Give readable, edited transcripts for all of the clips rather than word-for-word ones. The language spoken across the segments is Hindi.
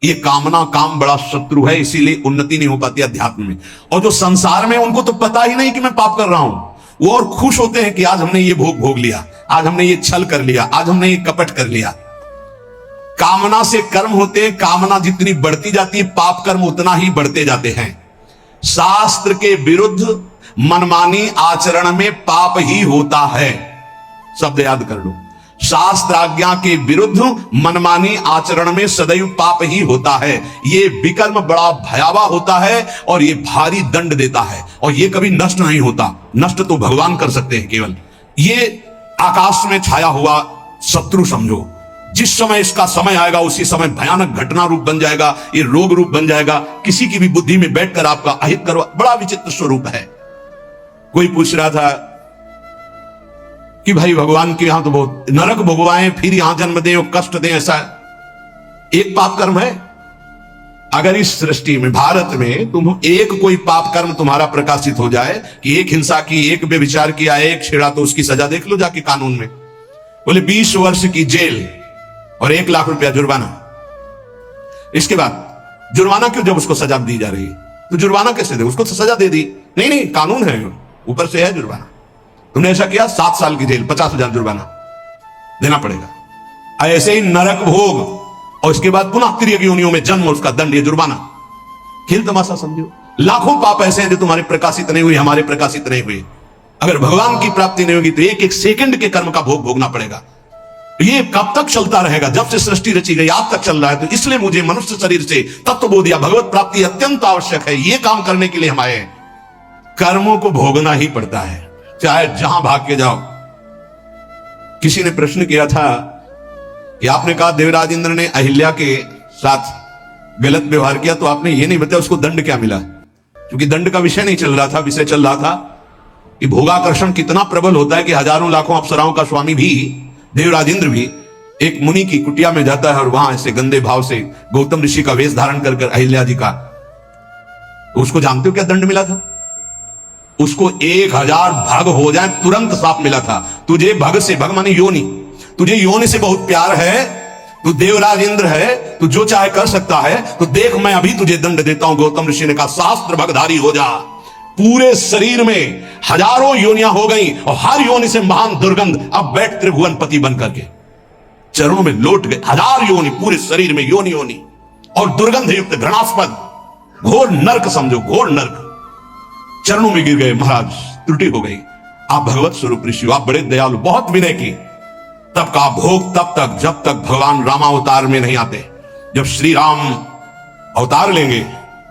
ये कामना, काम बड़ा शत्रु है, इसीलिए उन्नति नहीं हो पाती अध्यात्म में। और जो संसार में, उनको तो पता ही नहीं कि मैं पाप कर रहा हूं, वो और खुश होते हैं कि आज हमने ये भोग लिया, आज हमने ये छल कर लिया, आज हमने ये कपट कर लिया। कामना से कर्म होते हैं, कामना जितनी बढ़ती जाती है पाप कर्म उतना ही बढ़ते जाते हैं। शास्त्र के विरुद्ध मनमानी आचरण में पाप ही होता है, शब्द याद कर लो। शास्त्र आज्ञा के विरुद्ध मनमानी आचरण में सदैव पाप ही होता है। ये विकर्म बड़ा भयावह होता है और ये भारी दंड देता है, और ये कभी नष्ट नहीं होता। नष्ट तो भगवान कर सकते हैं केवल। ये आकाश में छाया हुआ शत्रु समझो, जिस समय इसका समय आएगा उसी समय भयानक घटना रूप बन जाएगा, ये रोग रूप बन जाएगा, किसी की भी बुद्धि में बैठकर आपका अहित करवा, बड़ा विचित्र स्वरूप है। कोई पूछ रहा था कि भाई भगवान के यहां तो बहुत नरक भोगवाएं, फिर यहां जन्म दें और कष्ट दें, ऐसा एक पाप कर्म है? अगर इस सृष्टि में, भारत में तुम एक कोई पाप कर्म तुम्हारा प्रकाशित हो जाए कि एक हिंसा की, एक व्यभिचार किया, एक छेड़ा, तो उसकी सजा देख लो जाके कानून में। बोले 20 वर्ष की जेल और 1 लाख रुपया जुर्माना। इसके बाद जुर्माना क्यों, जब उसको सजा दी जा रही है तो जुर्माना कैसे दे? उसको तो सजा दे दी। नहीं नहीं, कानून है, ऊपर से है जुर्माना। तुमने ऐसा किया, 7 साल की जेल, 50,000 जुर्माना देना पड़ेगा। ऐसे ही नरक भोग और इसके बाद पुनः तिर्यक योनियों में जन्म, उसका दंड, ये जुर्माना। खेल तमाशा समझो। लाखों पाप ऐसे हैं जो तुम्हारे प्रकाशित नहीं हुए, हमारे प्रकाशित नहीं हुए। अगर भगवान की प्राप्ति नहीं होगी तो एक एक सेकंड के कर्म का भोग भोगना पड़ेगा। ये कब तक चलता रहेगा? जब से सृष्टि रची गई आज तक चल रहा है। तो इसलिए मुझे मनुष्य शरीर से तत्वबोध या भगवत प्राप्ति अत्यंत आवश्यक है। ये काम करने के लिए हम आए हैं। कर्मों को भोगना ही पड़ता है, चाहे जहां भाग के जाओ। किसी ने प्रश्न किया था कि आपने कहा देवराज इंद्र ने अहिल्या के साथ गलत व्यवहार किया, तो आपने ये नहीं बताया उसको दंड क्या मिला। क्योंकि दंड का विषय नहीं चल रहा था, विषय चल रहा था कि भोगाकर्षण कितना प्रबल होता है कि हजारों लाखों अप्सराओं का स्वामी भी, देवराज इंद्र भी, एक मुनि की कुटिया में जाता है और वहां ऐसे गंदे भाव से गौतम ऋषि का वेश धारण कर अहिल्या जी का, तो उसको जानते हो क्या दंड मिला था? उसको 1000 भग हो जाए तुरंत साफ मिला था। तुझे भग से, भग माने योनि, तुझे योनि से बहुत प्यार है, तू देवराज इंद्र है, तू जो चाहे कर सकता है, तो देख मैं अभी तुझे दंड देता हूं। गौतम ऋषि ने कहा शास्त्र भगधारी हो जा। पूरे शरीर में हजारों योनियां हो गई और हर योनि से महान दुर्गंध, अब बैठ त्रिभुवनपति बन करके चरणों में लौट गए। 1000 योनि पूरे शरीर में, योनि योनि, और दुर्गंध युक्त, घृणास्पद, घोर नर्क समझो, घोर नर्क। चरणों में गिर गए, महाराज त्रुटि हो गई, आप भगवत स्वरूप ऋषि, आप बड़े दयालु, बहुत विनय की। तब का भोग तब तक जब तक भगवान रामावतार में नहीं आते। जब श्री राम अवतार लेंगे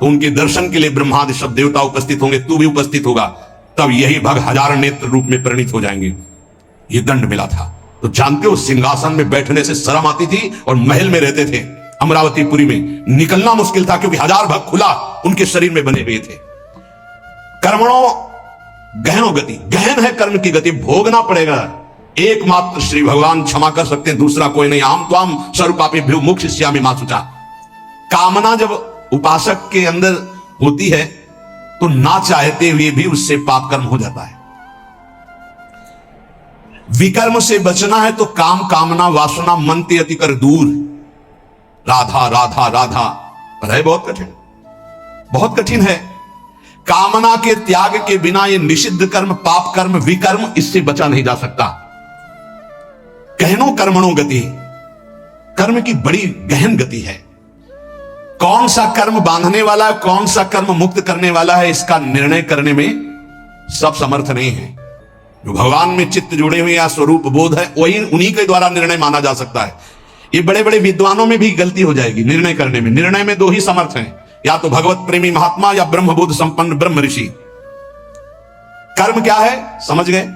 तो उनके दर्शन के लिए ब्रह्मादि सब देवता उपस्थित होंगे, तू भी उपस्थित होगा, तब यही भग 1000 नेत्र रूप में परिणित हो जाएंगे। ये दंड मिला था। तो जानते हो सिंहासन में बैठने से शर्म आती थी और महल में रहते थे अमरावतीपुरी में, निकलना मुश्किल था क्योंकि 1000 भग खुला उनके शरीर में बने हुए थे। कर्मणों गहनो गति, गहन है कर्म की गति, भोगना पड़ेगा। एकमात्र श्री भगवान क्षमा कर सकते हैं, दूसरा कोई नहीं। आम त्वाम स्वरूपापि मुख्य श्यामी मासुचा। कामना जब उपासक के अंदर होती है तो ना चाहते हुए भी उससे पाप कर्म हो जाता है। विकर्म से बचना है तो काम, कामना, वासना मन ते अति कर दूर। राधा राधा राधा, पर है बहुत कठिन, बहुत कठिन है। कामना के त्याग के बिना ये निषिद्ध कर्म, पाप कर्म, विकर्म, इससे बचा नहीं जा सकता। गहनो कर्मणों गति, कर्म की बड़ी गहन गति है। कौन सा कर्म बांधने वाला है, कौन सा कर्म मुक्त करने वाला है, इसका निर्णय करने में सब समर्थ नहीं है। जो भगवान में चित्त जुड़े हुए या स्वरूप बोध है, वही उन्हीं के द्वारा निर्णय माना जा सकता है। ये बड़े बड़े विद्वानों में भी गलती हो जाएगी निर्णय करने में। निर्णय में 2 ही समर्थ हैं, या तो भगवत प्रेमी महात्मा या ब्रह्मबोध संपन्न ब्रह्म ऋषि। कर्म क्या है समझ गए?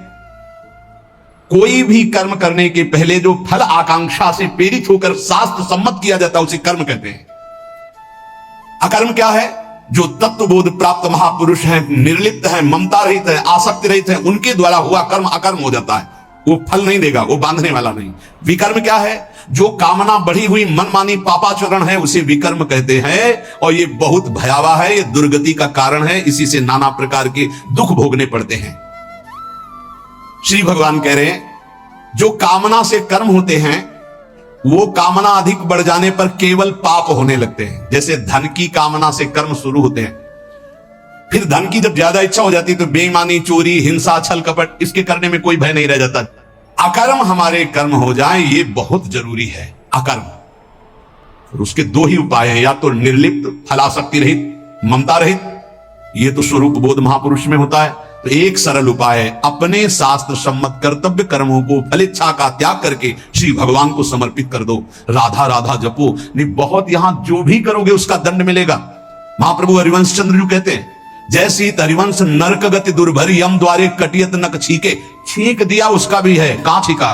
कोई भी कर्म करने के पहले जो फल आकांक्षा से प्रेरित होकर शास्त्र सम्मत किया जाता है उसे कर्म कहते हैं। अकर्म क्या है? जो तत्वबोध प्राप्त महापुरुष हैं, निर्लिप्त हैं, ममता रहित है, आसक्ति रहित है, उनके द्वारा हुआ कर्म अकर्म हो जाता है, वो फल नहीं देगा, वो बांधने वाला नहीं। विकर्म क्या है? जो कामना बढ़ी हुई मनमानी पापाचरण है उसे विकर्म कहते हैं, और ये बहुत भयावह है, ये दुर्गति का कारण है, इसी से नाना प्रकार के दुख भोगने पड़ते हैं। श्री भगवान कह रहे हैं जो कामना से कर्म होते हैं वो कामना अधिक बढ़ जाने पर केवल पाप होने लगते हैं। जैसे धन की कामना से कर्म शुरू होते हैं, फिर धन की जब ज्यादा इच्छा हो जाती है तो बेईमानी, चोरी, हिंसा, छल कपट, इसके करने में कोई भय नहीं रह जाता। अकर्म हमारे कर्म हो जाए, ये बहुत जरूरी है। अकर्म, और उसके दो ही उपाय हैं, या तो निर्लिप्त, फलासक्ति रहित, ममता रहित, ये तो स्वरूप बोध महापुरुष में होता है। तो एक सरल उपाय है, अपने शास्त्र सम्मत कर्तव्य कर्मों को फलेच्छा का त्याग करके श्री भगवान को समर्पित कर दो। राधा राधा जपो, नहीं बहुत यहां जो भी करोगे उसका दंड मिलेगा। महाप्रभु हरिवंश चंद्र जी कहते हैं, जैसी हरिवंश नरक गति दुर्भरी यम द्वारे कटियत नक छीके, छींक दिया उसका भी है। कहां छीका,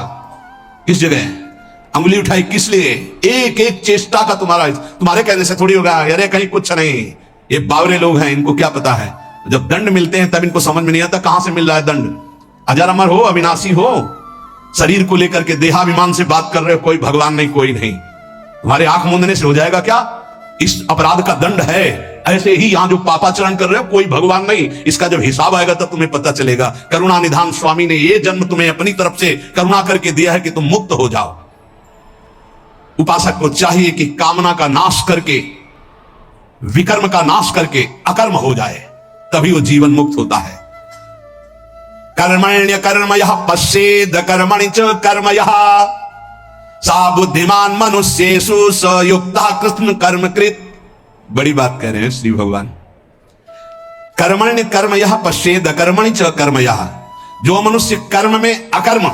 किस जगह अंगुली उठाई, किस लिए? एक एक चेष्टा का तुम्हारे कहने से थोड़ी होगा। अरे कहीं कुछ नहीं, ये बावरे लोग हैं, इनको क्या पता है। जब दंड मिलते हैं तब इनको समझ में नहीं आता कहां से मिल रहा है दंड। अजर अमर हो, अविनाशी हो, शरीर को लेकर के देहाभिमान से बात कर रहे हो, कोई भगवान नहीं, कोई नहीं। तुम्हारे आंख मूंदने से हो जाएगा क्या? इस अपराध का दंड है। ऐसे ही यहां जो पापाचरण कर रहे हो, कोई भगवान नहीं, इसका जब हिसाब आएगा तब तुम्हें पता चलेगा। करुणा निधान स्वामी ने ये जन्म तुम्हें अपनी तरफ से करुणा करके दिया है कि तुम मुक्त हो जाओ। उपासक को चाहिए कि कामना का नाश करके, विकर्म का नाश करके अकर्म हो जाए, तभी वो जीवन मुक्त होता है। कर्मण्य कर्मयः पश्येद कर्मणि च कर्मयः, सा बुद्धिमान मनुष्येषु स युक्ता कृष्ण कर्मकृत। बड़ी बात कह रहे हैं श्री भगवान। कर्मण्य कर्मयः पश्येद कर्मणि च कर्मयः, जो मनुष्य कर्म में अकर्म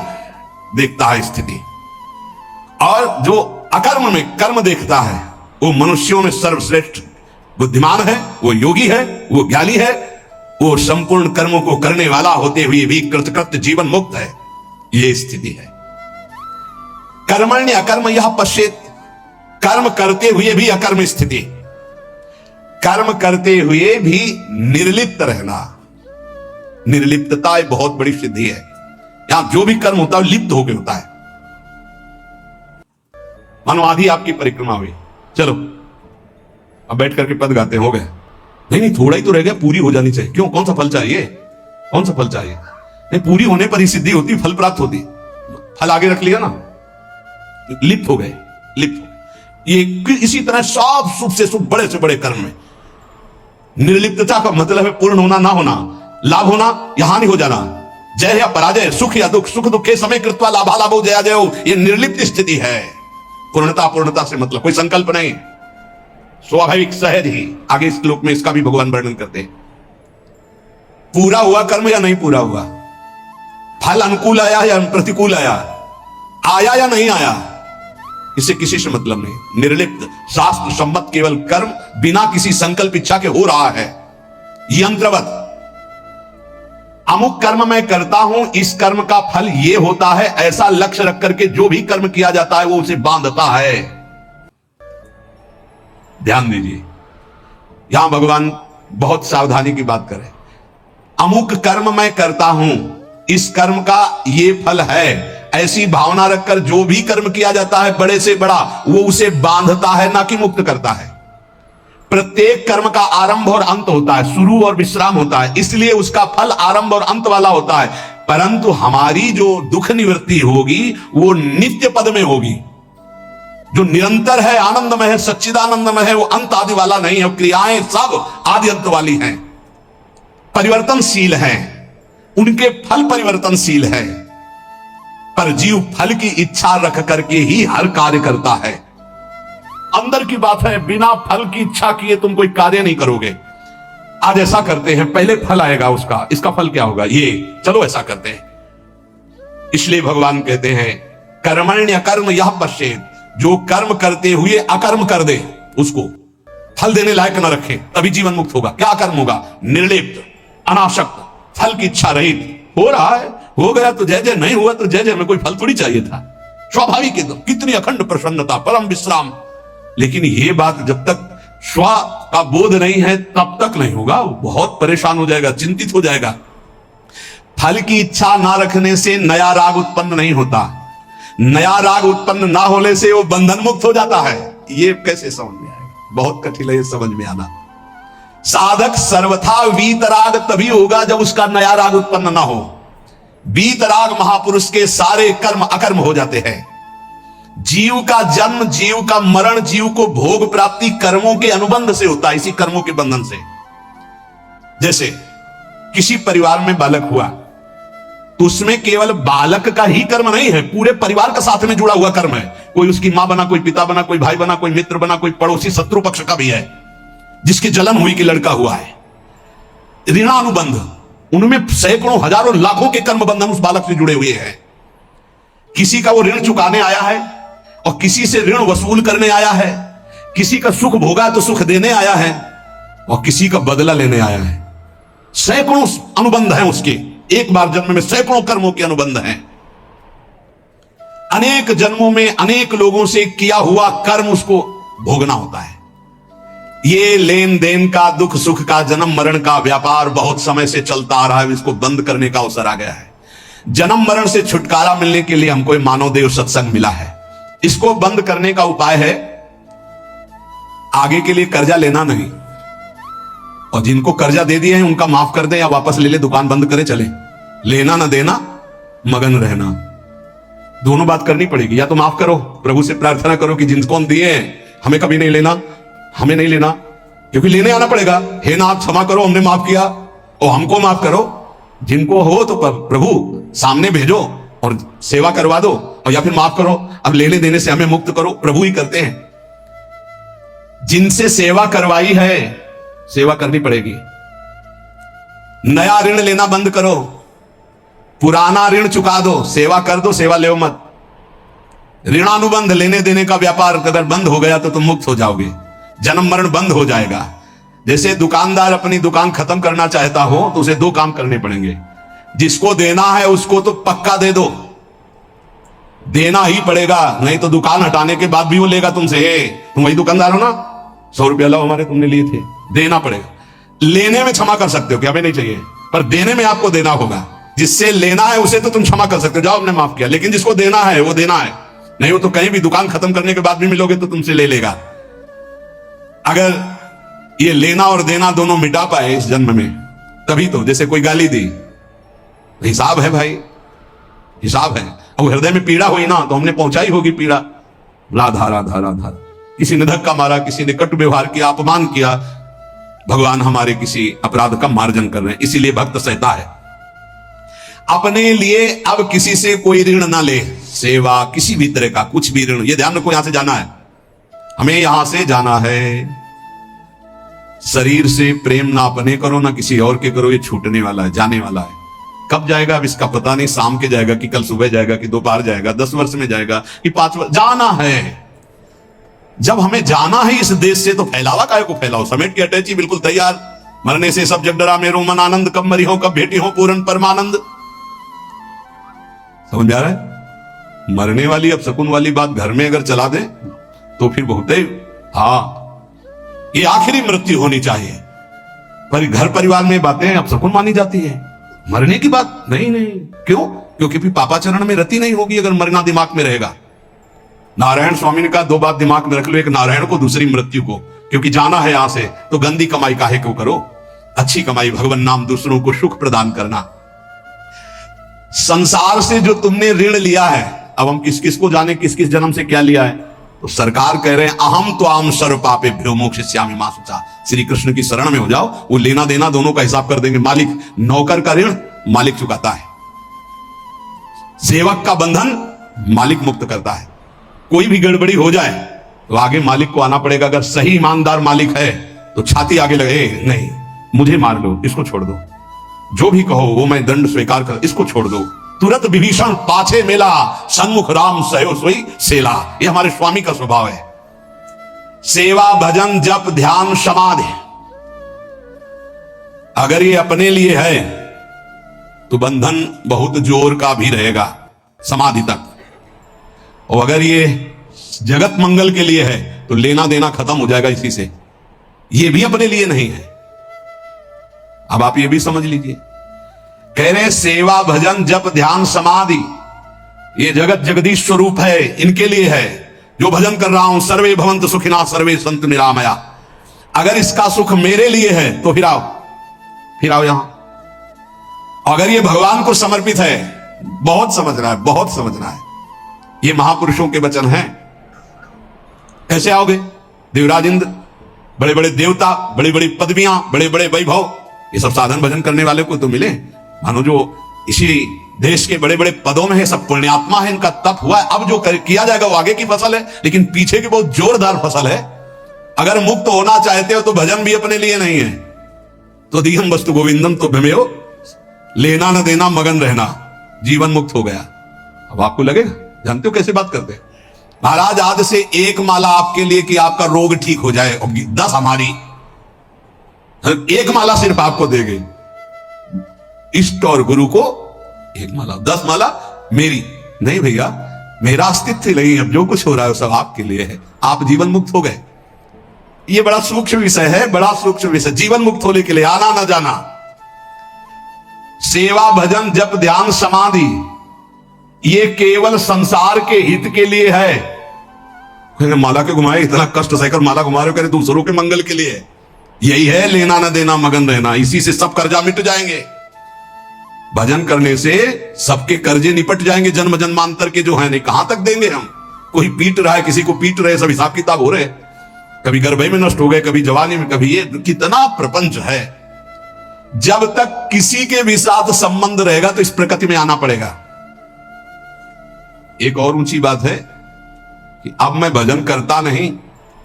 देखता है स्थिति, और जो अकर्म में कर्म देखता है, वो मनुष्यों में सर्वश्रेष्ठ बुद्धिमान है, वो योगी है, वो ज्ञानी है, वो संपूर्ण कर्मों को करने वाला होते हुए भी कृतकृत्य जीवन मुक्त है। ये स्थिति है। कर्मण्य अकर्म यह पश्येत, कर्म करते हुए भी अकर्म स्थिति, कर्म करते हुए भी निर्लिप्त रहना। निर्लिप्तता एक बहुत बड़ी सिद्धि है। यहां जो भी कर्म होता है लिप्त होकर होता है। मानो आधी आपकी परिक्रमा हुई, चलो अब बैठ करके पद गाते हो गए, नहीं नहीं थोड़ा ही तो रह गया, पूरी हो जानी चाहिए। क्यों, कौन सा फल चाहिए, कौन सा फल चाहिए? नहीं, पूरी होने पर ही सिद्धि होती, फल प्राप्त होती। फल आगे रख लिया ना, लिप्त हो गए, लिप्त हो गए। ये इसी तरह सब शुभ से शुभ, बड़े से बड़े कर्म में निर्लिप्तता का मतलब है पूर्ण होना, ना होना, लाभ होना या हानि हो जाना, जय या पराजय, सुख या दुख, सुख दुखे समय कृत्वा लाभा लाभो जया जयो, ये निर्लिप्त स्थिति है। पूर्णता पूर्णता से मतलब कोई संकल्प नहीं, स्वाभाविक सहज ही। आगे इस श्लोक में इसका भी भगवान वर्णन करते हैं। पूरा हुआ कर्म या नहीं पूरा हुआ, फल अनुकूल आया या प्रतिकूल आया, आया या नहीं आया, इससे किसी से मतलब नहीं। निर्लिप्त शास्त्र सम्मत केवल कर्म बिना किसी संकल्प इच्छा के हो रहा है। यंत्रवत, अमुक कर्म मैं करता हूं, इस कर्म का फल ये होता है, ऐसा लक्ष्य रख करके जो भी कर्म किया जाता है वो उसे बांधता है। ध्यान दीजिए, यहां भगवान बहुत सावधानी की बात करें। अमुक कर्म मैं करता हूं, इस कर्म का ये फल है, ऐसी भावना रखकर जो भी कर्म किया जाता है बड़े से बड़ा, वो उसे बांधता है, ना कि मुक्त करता है। प्रत्येक कर्म का आरंभ और अंत होता है, शुरू और विश्राम होता है, इसलिए उसका फल आरंभ और अंत वाला होता है। परंतु हमारी जो दुख निवृत्ति होगी वो नित्य पद में होगी, जो निरंतर है, आनंदमय है, सच्चिदानंदमय है, वो अंत आदि वाला नहीं है। क्रियाएं सब आदि अंत वाली हैं, परिवर्तनशील हैं, उनके फल परिवर्तनशील है, पर जीव फल की इच्छा रख करके ही हर कार्य करता है। अंदर की बात है, बिना फल की इच्छा किए तुम कोई कार्य नहीं करोगे। आज ऐसा करते हैं, पहले फल आएगा उसका, इसका फल क्या होगा, ये चलो ऐसा करते हैं। इसलिए भगवान कहते हैं कर्मण्य कर्म यह पश्येत, जो कर्म करते हुए अकर्म कर दे, उसको फल देने लायक न रखे, तभी जीवन मुक्त होगा। क्या कर्म होगा? निर्लिप्त, अनासक्त, फल की इच्छा रहित। हो रहा है, हो गया तो जय जय, नहीं हुआ तो जय जय, में कोई फल थोड़ी चाहिए था। स्वाभाविक है, तो कितनी अखंड प्रसन्नता, परम विश्राम। लेकिन ये बात जब तक स्व का बोध नहीं है तब तक नहीं होगा। वो बहुत परेशान हो जाएगा, चिंतित हो जाएगा। फल की इच्छा ना रखने से नया राग उत्पन्न नहीं होता, नया राग उत्पन्न ना होने से वो बंधन मुक्त हो जाता है। ये कैसे समझ में आएगा? बहुत कठिन है ये समझ में आना। साधक सर्वथा वीतराग तभी होगा जब उसका नया राग उत्पन्न ना हो। वीतराग महापुरुष के सारे कर्म अकर्म हो जाते हैं। जीव का जन्म, जीव का मरण, जीव को भोग प्राप्ति कर्मों के अनुबंध से होता है, इसी कर्मों के बंधन से। जैसे किसी परिवार में बालक हुआ तो उसमें केवल बालक का ही कर्म नहीं है, पूरे परिवार का साथ में जुड़ा हुआ कर्म है। कोई उसकी मां बना, कोई पिता बना, कोई भाई बना, कोई मित्र बना, कोई पड़ोसी शत्रु पक्ष का भी है जिसकी जलन हुई कि लड़का हुआ है। ऋणानुबंध, उनमें सैकड़ों हजारों लाखों के कर्म बंधन उस बालक से जुड़े हुए हैं। किसी का वो ऋण चुकाने आया है और किसी से ऋण वसूल करने आया है, किसी का सुख भोगा तो सुख देने आया है और किसी का बदला लेने आया है। सैकड़ों अनुबंध हैं उसके, एक बार जन्म में सैकड़ों कर्मों के अनुबंध हैं। अनेक जन्मों में अनेक लोगों से किया हुआ कर्म उसको भोगना होता है। ये लेन देन का, दुख सुख का, जन्म मरण का व्यापार बहुत समय से चलता आ रहा है। इसको बंद करने का अवसर आ गया है। जन्म मरण से छुटकारा मिलने के लिए हमको मानव देव सत्संग मिला है। इसको बंद करने का उपाय है आगे के लिए कर्जा लेना नहीं, और जिनको कर्जा दे दिए हैं उनका माफ कर दे या वापस ले ले, दुकान बंद करे चले। लेना ना देना, मगन रहना, दोनों बात करनी पड़ेगी। या तो माफ करो, प्रभु से प्रार्थना करो कि जिनको हम दिए हैं हमें कभी नहीं लेना, हमें नहीं लेना, क्योंकि लेने आना पड़ेगा। हे नाथ क्षमा करो, हमने माफ किया, और हमको माफ करो। जिनको हो तो प्रभु सामने भेजो और सेवा करवा दो, और या फिर माफ करो, अब लेने देने से हमें मुक्त करो। प्रभु ही करते हैं। जिनसे सेवा करवाई है सेवा करनी पड़ेगी। नया ऋण लेना बंद करो, पुराना ऋण चुका दो, सेवा कर दो, सेवा ले मत। ऋणानुबंध, लेने देने का व्यापार अगर बंद हो गया तो तुम मुक्त हो जाओगे, जन्म मरण बंद हो जाएगा। जैसे दुकानदार अपनी दुकान खत्म करना चाहता हो तो उसे दो काम करने पड़ेंगे। जिसको देना है उसको तो पक्का दे दो, देना ही पड़ेगा, नहीं तो दुकान हटाने के बाद भी वो लेगा तुमसे। तुम वही दुकानदार हो ना, 100 रुपया लाओ हमारे, तुमने लिए थे, देना पड़ेगा। लेने में क्षमा कर सकते हो कि हमें नहीं चाहिए, पर देने में आपको देना होगा। जिससे लेना है उसे तो तुम क्षमा कर सकते हो, जाओ हमने माफ किया, लेकिन जिसको देना है वो देना है। नहीं हो तो कहीं भी दुकान खत्म करने के बाद भी मिलोगे तो तुमसे ले लेगा। अगर ये लेना और देना दोनों मिटा पाए इस जन्म में, तभी तो। जैसे कोई गाली दी, हिसाब है भाई, हिसाब है। और हृदय में पीड़ा हुई ना तो हमने पहुंचाई होगी पीड़ा। राधा राधा राधा, किसी ने धक्का मारा, किसी ने कटु व्यवहार किया, अपमान किया, भगवान हमारे किसी अपराध का मार्जन कर रहे हैं, इसीलिए भक्त सहता है। अपने लिए अब किसी से कोई ऋण ना ले, सेवा किसी भी तरह का कुछ भी ऋण, ये ध्यान रखो। यहां से जाना है, हमें यहां से जाना है। शरीर से प्रेम ना अपने करो ना किसी और के करो, ये छूटने वाला है, जाने वाला है। कब जाएगा अब इसका पता नहीं, शाम के जाएगा कि कल सुबह जाएगा कि दोपहर जाएगा, 10 वर्ष में जाएगा कि 5 वर्ष, जाना है। जब हमें जाना है इस देश से तो फैलावा काहे को फैलाओ, समेट के अटैची बिल्कुल तैयार। मरने से सब जग डरा मेरो मन आनंद, कब मरी हो कब भेटी हो पूर्ण परमानंद। समझ में आ रहा है? मरने वाली अब शकुन वाली बात घर में अगर चला दे तो फिर बहुत ही, हाँ ये आखिरी मृत्यु होनी चाहिए, पर घर परिवार में बातें अब शकुन मानी जाती है, मरने की बात नहीं। नहीं क्यों? क्योंकि फिर पापाचरण में रति नहीं होगी अगर मरना दिमाग में रहेगा। नारायण स्वामी ने कहा 2 बात दिमाग में रख लो, एक नारायण को, दूसरी मृत्यु को। क्योंकि जाना है यहां से तो गंदी कमाई काहे को करो, अच्छी कमाई भगवान नाम, दूसरों को सुख प्रदान करना। संसार से जो तुमने ऋण लिया है, अब हम किस किस को जाने किस किस जन्म से क्या लिया है, तो सरकार कह रहे हैं अहम तो आम सर्व पापे भ्यो मोक्षयिष्यामि मा शुचा। श्री कृष्ण की शरण में हो जाओ, वो लेना देना दोनों का हिसाब कर देंगे। मालिक, नौकर का ऋण मालिक चुकाता है, सेवक का बंधन मालिक मुक्त करता है। कोई भी गड़बड़ी हो जाए तो आगे मालिक को आना पड़ेगा। अगर सही ईमानदार मालिक है तो छाती आगे लगे, नहीं मुझे मार लो, इसको छोड़ दो, जो भी कहो वो मैं दंड स्वीकार कर, इसको छोड़ दो। तुरंत विभीषण पाछे मेला, सन्मुख राम सहयो सोई सेला। ये हमारे स्वामी का स्वभाव है। सेवा भजन जप ध्यान समाधि, अगर ये अपने लिए है तो बंधन बहुत जोर का भी रहेगा समाधि तक, और अगर ये जगत मंगल के लिए है तो लेना देना खत्म हो जाएगा इसी से। ये भी अपने लिए नहीं है। अब आप ये भी समझ लीजिए, कह रहे सेवा भजन जप ध्यान समाधि ये जगत जगदीश स्वरूप है, इनके लिए है। जो भजन कर रहा हूं, सर्वे भवंत सुखिना सर्वे संत निरामया, अगर इसका सुख मेरे लिए है तो फिर आओ यहां। अगर ये भगवान को समर्पित है, बहुत समझना है, बहुत समझना है। ये महापुरुषों के वचन हैं। कैसे आओगे? देवराज इंद्र, बड़े बड़े देवता, बड़ी बड़ी पदवियां, बड़े बड़े वैभव, ये सब साधन भजन करने वाले को तो मिले। मानो जो इसी देश के बड़े बड़े पदों में है, सब पुण्यात्मा है, इनका तप हुआ है। अब जो किया जाएगा वो आगे की फसल है, लेकिन पीछे की बहुत जोरदार फसल है। अगर मुक्त होना चाहते हो तो भजन भी अपने लिए नहीं है। तो दिहम वस्तु गोविंदम तो भ्रमेयो, लेना न देना मगन रहना, जीवन मुक्त हो गया। अब आपको लगेगा, जानते हो कैसे बात करते हैं? महाराज आज से एक माला आपके लिए कि आपका रोग ठीक हो जाए, 10 हमारी, एक माला सिर्फ आपको देंगे। इष्ट और गुरु को एक माला, 10 माला मेरी नहीं भैया, मेरा अस्तित्व नहीं, अब जो कुछ हो रहा है सब आपके लिए है। आप जीवन मुक्त हो गए। ये बड़ा सूक्ष्म विषय है, बड़ा सूक्ष्म विषय। जीवन मुक्त होने के लिए आना ना जाना, सेवा भजन जप ध्यान समाधि, ये केवल संसार के हित के लिए है। माला के घुमाए, इतना कष्ट सहकर माला घुमा रहे हो, करे दूसरों के मंगल के लिए। यही है लेना ना देना मगन रहना, इसी से सब कर्जा मिट जाएंगे। भजन करने से सबके कर्जे निपट जाएंगे, जन्म जन्मांतर के जो है। नहीं कहां तक देंगे हम? कोई पीट रहा है, किसी को पीट रहे, सब हिसाब किताब हो रहे, कभी गर्भई में नष्ट हो गए, कभी जवानी में, कभी ये, कितना प्रपंच है। जब तक किसी के भी साथ संबंध रहेगा तो इस प्रकृति में आना पड़ेगा। एक और ऊंची बात है कि अब मैं भजन करता नहीं,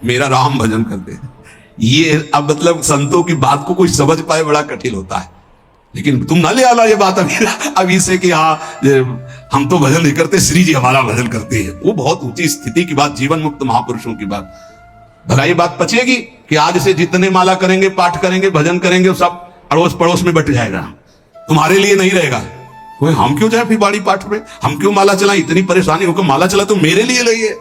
मेरा राम भजन करते हैं। ये अब मतलब संतों की बात को कोई समझ पाए बड़ा कठिन होता है। लेकिन तुम ना ले आना ये बात अभी से कि हाँ हम तो भजन नहीं करते, श्री जी हमारा भजन करते हैं। वो बहुत ऊंची स्थिति की बात, जीवन मुक्त महापुरुषों की बात। भला ये बात पचेगी कि आज से जितने माला करेंगे, पाठ करेंगे, भजन करेंगे, सब अड़ोस पड़ोस में बट जाएगा, तुम्हारे लिए नहीं रहेगा। कोई हम क्यों जाए फिर बाड़ी पाठ में, हम क्यों माला चलाएं? इतनी परेशानी होकर माला चला तो मेरे लिए लइए।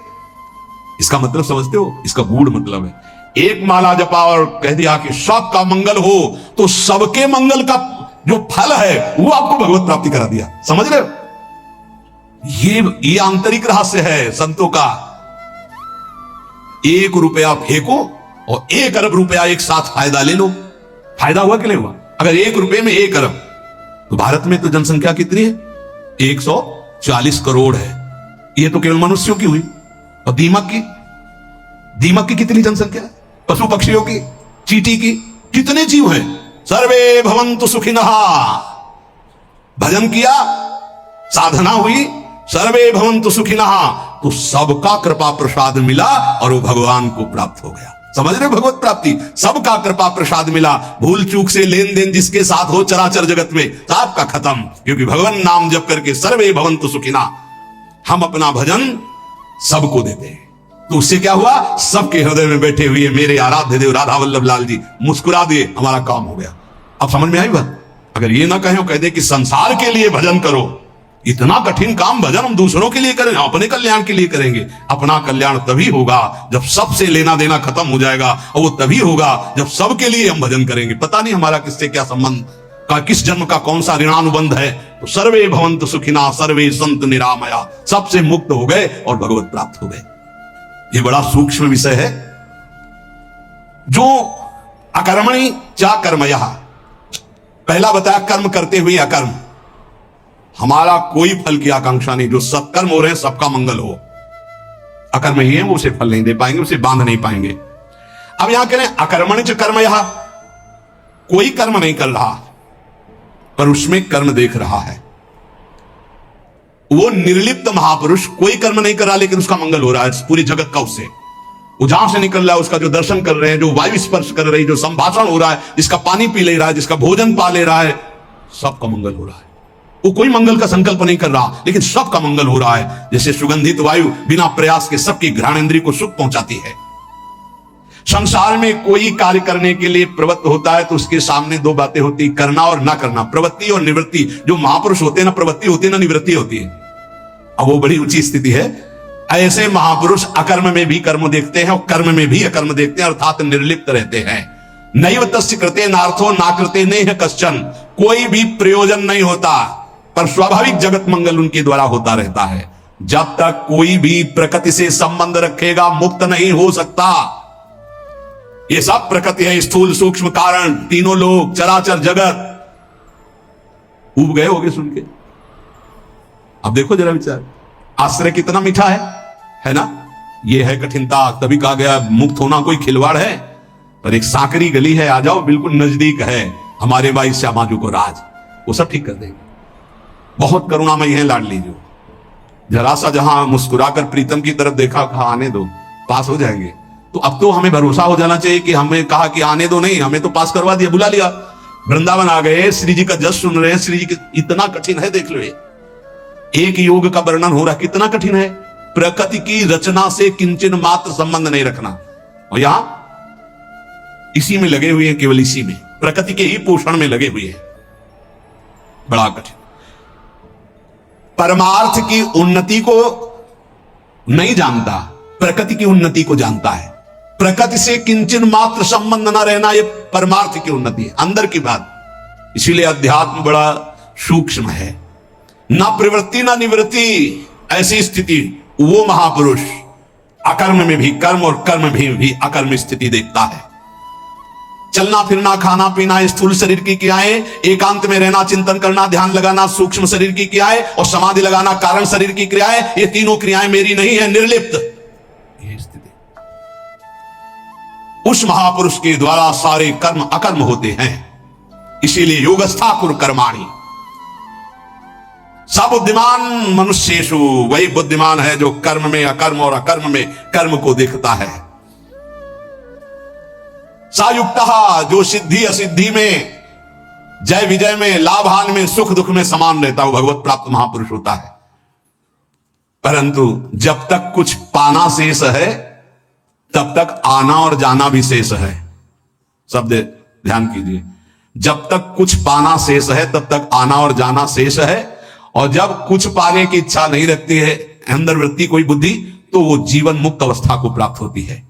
इसका मतलब समझते हो? इसका गूढ़ मतलब है, एक माला जपा और कह दिया कि सबका मंगल हो, तो सबके मंगल का जो फल है वो आपको भगवत प्राप्ति करा दिया। समझ रहे हो? ये आंतरिक रहस्य है संतों का। 1 रुपया फेंको और 1 अरब रुपया एक साथ फायदा ले लो। फायदा हुआ कि नहीं हुआ? अगर 1 रुपये में 1 अरब, तो भारत में तो जनसंख्या कितनी है? 140 करोड़ है। ये तो केवल मनुष्यों की हुई। और दीमक की कितनी जनसंख्या है? पशु पक्षियों की, चींटी की, कितने जीव हैं? सर्वे भवन्तु सुखिनः। भजन किया, साधना हुई, सर्वे भवन्तु सुखिनः, तो सबका कृपा प्रसाद मिला और वो भगवान को प्राप्त हो गया। समझ रहे? भगवत प्राप्ति, सबका कृपा प्रसाद मिला। भूल चूक से लेन देन जिसके साथ हो चराचर जगत में, सबका खत्म। क्योंकि भगवान नाम जप करके सर्वे भवन्तु सुखिनः, हम अपना भजन सबको देते हैं। तो उससे क्या हुआ? सबके हृदय में बैठे हुए मेरे आराध्य देव राधा वल्लभ लाल जी मुस्कुरा दिए, हमारा काम हो गया। अब समझ में आई बात? अगर ये ना कहें, कह दे कि संसार के लिए भजन करो, इतना कठिन काम भजन हम दूसरों के लिए करें, अपने कल्याण के लिए करेंगे। अपना कल्याण तभी होगा जब सबसे लेना देना खत्म हो जाएगा, और वो तभी होगा जब सबके लिए हम भजन करेंगे। पता नहीं हमारा किससे क्या संबंध, का किस जन्म का कौन सा ऋणानुबंध है। तो सर्वे भवन्तु सुखिनः, सर्वे सन्तु निरामया, सबसे मुक्त हो गए और भगवत प्राप्त हो गए। ये बड़ा सूक्ष्म विषय है। जो अकर्मणि चा कर्मयः, पहला बताया कर्म करते हुए अकर्म, हमारा कोई फल की आकांक्षा नहीं। जो सत्कर्म हो रहे हैं सबका मंगल हो, अकर्म ही है वो उसे फल नहीं दे पाएंगे, उसे बांध नहीं पाएंगे। अब यहां कह रहे हैं अकर्मणि च कर्मयः, कोई कर्म नहीं कर रहा पर उसमें कर्म देख रहा है। वो निर्लिप्त महापुरुष कोई कर्म नहीं कर रहा लेकिन उसका मंगल हो रहा है पूरी जगत का। उससे वो जहां से निकल रहा है, उसका जो दर्शन कर रहे हैं, जो वायु स्पर्श कर रही, जो संभाषण हो रहा है, जिसका पानी पी ले रहा है, जिसका भोजन पा ले रहा है, सबका मंगल हो रहा है। वो कोई मंगल का संकल्प नहीं कर रहा लेकिन सबका मंगल हो रहा है। जैसे सुगंधित वायु बिना प्रयास के सबकी घ्राणेंद्रिय को सुख पहुंचाती है। संसार में कोई कार्य करने के लिए प्रवृत्त होता है तो उसके सामने 2 बातें होती, करना और ना करना, प्रवृत्ति और निवृत्ति। जो महापुरुष होते हैं ना प्रवृत्ति होती है ना निवृत्ति होती है। अब वो बड़ी ऊंची स्थिति है। ऐसे महापुरुष अकर्म में भी कर्म देखते हैं और कर्म में भी अकर्म देखते हैं, अर्थात निर्लिप्त रहते हैं। नैव तस्य कृते नार्थो ना कृते नेह कश्चन, कोई भी प्रयोजन नहीं होता पर स्वाभाविक जगत मंगल उनके द्वारा होता रहता है। जब तक कोई भी प्रकृति से संबंध रखेगा मुक्त नहीं हो सकता। ये सब प्रकृति है, स्थूल सूक्ष्म कारण, तीनों लोग, चराचर जगत। उब गए होगे सुन के? अब देखो जरा विचार, आश्रय कितना मीठा है ना। ये है कठिनता, तभी कहा गया मुक्त होना कोई खिलवाड़ है, पर एक सांकरी गली है, आ जाओ, बिल्कुल नजदीक है हमारे भाई श्यामाजू को राज, वो सब ठीक कर देंगे। बहुत करुणामयी है लाडली जो, जरा सा जहां मुस्कुराकर प्रीतम की तरफ देखा, कहा आने दो, पास हो जाएंगे। तो अब तो हमें भरोसा हो जाना चाहिए कि हमें कहा कि आने दो नहीं, हमें तो पास करवा दिया, बुला लिया, वृंदावन आ गए, श्री जी का जस सुन रहे हैं, श्री जी इतना कठिन है, देख लो एक योग का वर्णन हो रहा, कितना कठिन है। प्रकृति की रचना से किंचन मात्र संबंध नहीं रखना, और यहां इसी में लगे हुए हैं, केवल इसी में, प्रकृति के ही पोषण में लगे हुए हैं, बड़ा कठिन। परमार्थ की उन्नति को नहीं जानता, प्रकृति की उन्नति को जानता है। प्रकृति से किंचन मात्र संबंध न रहना, यह परमार्थ की उन्नति है, अंदर की बात। इसीलिए अध्यात्म बड़ा सूक्ष्म है, ना प्रवृत्ति ना निवृत्ति, ऐसी स्थिति वो महापुरुष अकर्म में भी कर्म और कर्म में भी अकर्म स्थिति देखता है। चलना फिरना, खाना पीना, स्थूल शरीर की क्रियाएं, एकांत में रहना, चिंतन करना, ध्यान लगाना, सूक्ष्म शरीर की क्रियाएं, और समाधि लगाना, कारण शरीर की क्रियाएं, ये तीनों क्रियाएं मेरी नहीं है, निर्लिप्त। ये स्थिति उस महापुरुष के द्वारा सारे कर्म अकर्म होते हैं। इसीलिए योगस्था कुरु कर्माणि, सब बुद्धिमान मनुष्येषु, वही बुद्धिमान है जो कर्म में अकर्म और अकर्म में कर्म को देखता है। सायुक्तः, जो सिद्धि असिद्धि में, जय विजय में, लाभ हानि में, सुख दुख में समान रहता है, वो भगवत प्राप्त महापुरुष होता है। परंतु जब तक कुछ पाना शेष है, तब तक आना और जाना भी शेष है। शब्द ध्यान कीजिए, जब तक कुछ पाना शेष है, तब तक आना और जाना शेष है, और जब कुछ पाने की इच्छा नहीं रखती है अंदर वृत्ति कोई बुद्धि, तो वो जीवन मुक्त अवस्था को प्राप्त होती है।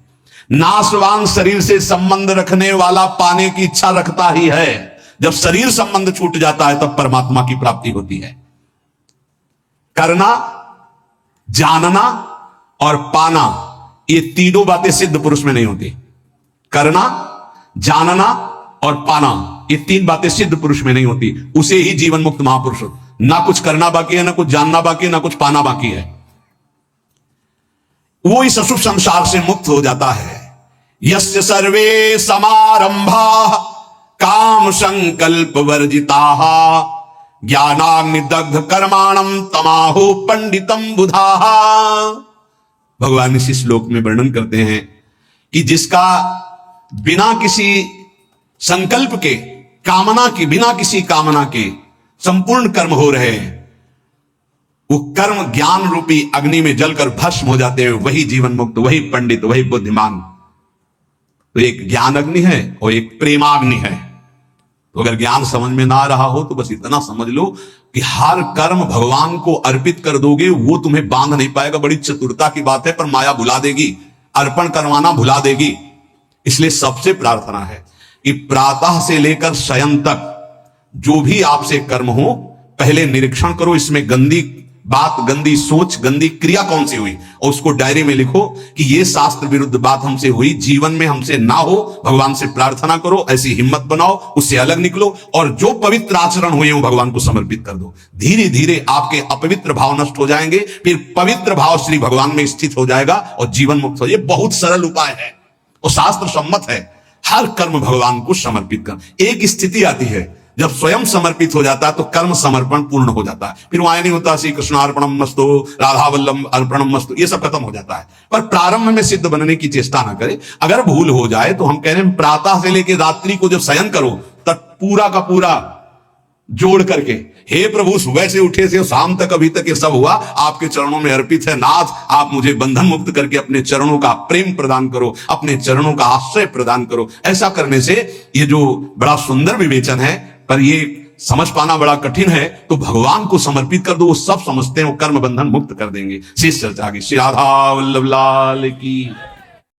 नाशवान शरीर से संबंध रखने वाला पाने की इच्छा रखता ही है। जब शरीर संबंध छूट जाता है, तब परमात्मा की प्राप्ति होती है। करना, जानना और पाना, ये तीनों बातें सिद्ध पुरुष में नहीं होती। करना, जानना और पाना, ये तीन बातें सिद्ध पुरुष में नहीं होती, उसे ही जीवन मुक्त महापुरुष होता। ना कुछ करना बाकी है, ना कुछ जानना बाकी है, ना कुछ पाना बाकी है, वो इस अशुभ संसार से मुक्त हो जाता है। यस्य सर्वे समारंभा काम संकल्प वर्जिताः ज्ञानाग्निदग्ध कर्माणं तमाहु पंडितम बुधाः। भगवान इस श्लोक में वर्णन करते हैं कि जिसका बिना किसी संकल्प के, कामना के, बिना किसी कामना के संपूर्ण कर्म हो रहे हैं, वो कर्म ज्ञान रूपी अग्नि में जलकर भस्म हो जाते हैं, वही जीवन मुक्त, वही पंडित, वही बुद्धिमान। तो एक ज्ञान अग्नि है और एक प्रेमाग्नि है। तो अगर ज्ञान समझ में ना रहा हो तो बस इतना समझ लो कि हर कर्म भगवान को अर्पित कर दोगे, वो तुम्हें बांध नहीं पाएगा। बड़ी चतुरता की बात है, पर माया भुला देगी, अर्पण करवाना भुला देगी। इसलिए सबसे प्रार्थना है कि प्रातः से लेकर शयन तक जो भी आपसे कर्म हो, पहले निरीक्षण करो, इसमें गंदी बात, गंदी सोच, गंदी क्रिया कौन सी हुई, और उसको डायरी में लिखो कि ये शास्त्र विरुद्ध बात हमसे हुई, जीवन में हमसे ना हो, भगवान से प्रार्थना करो, ऐसी हिम्मत बनाओ, उससे अलग निकलो, और जो पवित्र आचरण हुए वो भगवान को समर्पित कर दो। धीरे धीरे आपके अपवित्र भाव नष्ट हो जाएंगे, फिर पवित्र भाव श्री भगवान में स्थित हो जाएगा और जीवन मुक्त हो। ये बहुत सरल उपाय है और शास्त्र सम्मत है। हर कर्म भगवान को समर्पित कर। एक स्थिति आती है जब स्वयं समर्पित हो जाता है तो कर्म समर्पण पूर्ण हो जाता है, फिर वहां नहीं होता श्री कृष्णार्पणम मस्तु, राधा वल्लभ अर्पणम मस्तु, ये सब खत्म हो जाता है। पर प्रारंभ में सिद्ध बनने की चेष्टा ना करें। अगर भूल हो जाए तो हम कह रहे हैं प्रातः से लेकर रात्रि को जब शयन करो, तब पूरा का पूरा जोड़ करके, हे प्रभु सुबह से उठे से शाम तक अभी तक ये सब हुआ, आपके चरणों में अर्पित है नाथ, आप मुझे बंधन मुक्त करके अपने चरणों का प्रेम प्रदान करो, अपने चरणों का आश्रय प्रदान करो। ऐसा करने से ये जो बड़ा सुंदर विवेचन है, पर ये समझ पाना बड़ा कठिन है, तो भगवान को समर्पित कर दो, वो सब समझते हैं, वो कर्म बंधन मुक्त कर देंगे। शेष चर्चा की। श्री राधा वल्लभ लाल की।